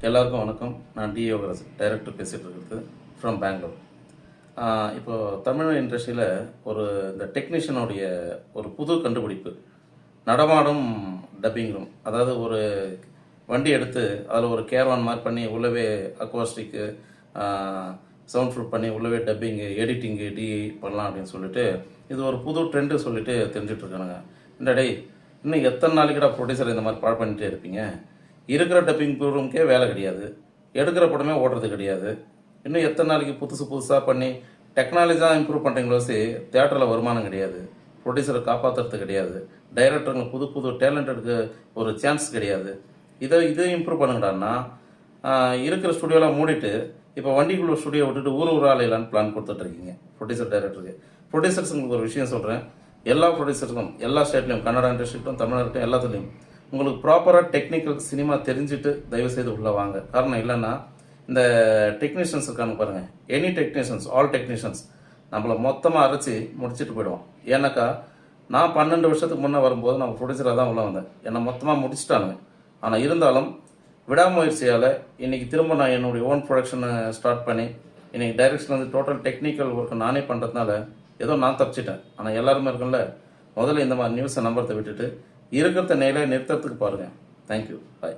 எல்லாருக்கும் வணக்கம். நான் டி யோகராஜ் டைரக்டர் பேசிகிட்டு இருக்கிறது ஃப்ரம் பெங்களூர். இப்போது தமிழ் இண்டஸ்ட்ரியில் இந்த டெக்னீஷியனுடைய ஒரு புது கண்டுபிடிப்பு நடமாடும் டப்பிங் ரூம். அதாவது ஒரு வண்டி எடுத்து அதில் ஒரு கேர்வான் மாதிரி பண்ணி உள்ளவே அக்வாஸ்டிக்கு சவுண்ட் ப்ரூஃப் பண்ணி உள்ளவே டப்பிங்கு எடிட்டிங்கு டிஐ பண்ணலாம் அப்படின்னு சொல்லிட்டு இது ஒரு புது ட்ரெண்டு சொல்லிட்டு தெரிஞ்சிட்ருக்கானுங்க. இந்த டே இன்னும் எத்தனை நாளைக்குடா ப்ரொடியூசர் இந்த மாதிரி பாழ் பண்ணிகிட்டே இருப்பீங்க? இருக்கிற டப்பிங் ரூமுக்கே வேலை கிடையாது, எடுக்கிற படமே ஓடுறது கிடையாது. இன்னும் எத்தனை நாளைக்கு புதுசாக பண்ணி டெக்னாலஜி தான் இம்ப்ரூவ் பண்ணுறீங்களோ தியேட்டரில் வருமானம் கிடையாது, ப்ரொடியூசரை காப்பாற்றுறது கிடையாது, டைரக்டருங்க புது டேலண்டடுக்கு ஒரு சான்ஸ் கிடையாது. இதை இம்ப்ரூவ் பண்ணுங்கடான்னா இருக்கிற ஸ்டுடியோலாம் மூடிட்டு இப்போ வண்டிக்குள்ள ஸ்டுடியோ விட்டுட்டு ஊர் ஆலையிலான்னு பிளான் கொடுத்துட்ருக்கீங்க ப்ரொடியூசர் டைரக்டருக்கு. ப்ரொடியூசர்ஸுங்களுக்கு ஒரு விஷயம் சொல்கிறேன், எல்லா ப்ரொடியூசருக்கும் எல்லா ஸ்டேட்லையும் கன்னடா இண்டஸ்ட்ரிக்கும் தமிழ்நாட்டும் எல்லாத்துலேயும் உங்களுக்கு ப்ராப்பராக டெக்னிக்கல் சினிமா தெரிஞ்சுட்டு தயவுசெய்து உள்ளே வாங்க. காரணம் இல்லைன்னா இந்த டெக்னீஷியன்ஸ் இருக்காங்க பாருங்கள், எனி டெக்னீஷியன்ஸ், ஆல் டெக்னீஷியன்ஸ் நம்மளை மொத்தமாக அரைச்சி முடிச்சுட்டு போயிடுவோம். ஏன்னாக்கா நான் 12 வருஷத்துக்கு முன்னே வரும்போது நம்ம ப்ரொடியூசராக தான் உள்ளே வந்தேன், என்னை மொத்தமாக முடிச்சுட்டானுங்க. ஆனால் இருந்தாலும் விடாமுயற்சியால் இன்றைக்கி திரும்ப நான் என்னுடைய ஓன் ப்ரொடக்ஷனை ஸ்டார்ட் பண்ணி இன்றைக்கி டைரக்ஷன் வந்து டோட்டல் டெக்னிக்கல் ஒர்க்கை நானே பண்ணுறதுனால ஏதோ நான் தப்பிச்சிட்டேன். ஆனால் எல்லாருமே இருக்குல்ல, முதல்ல இந்த மாதிரி நியூஸை நம்புறதை விட்டுட்டு இருக்கிறத நிறுத்தறதுக்கு பாருங்கள். தேங்க்யூ, பாய்.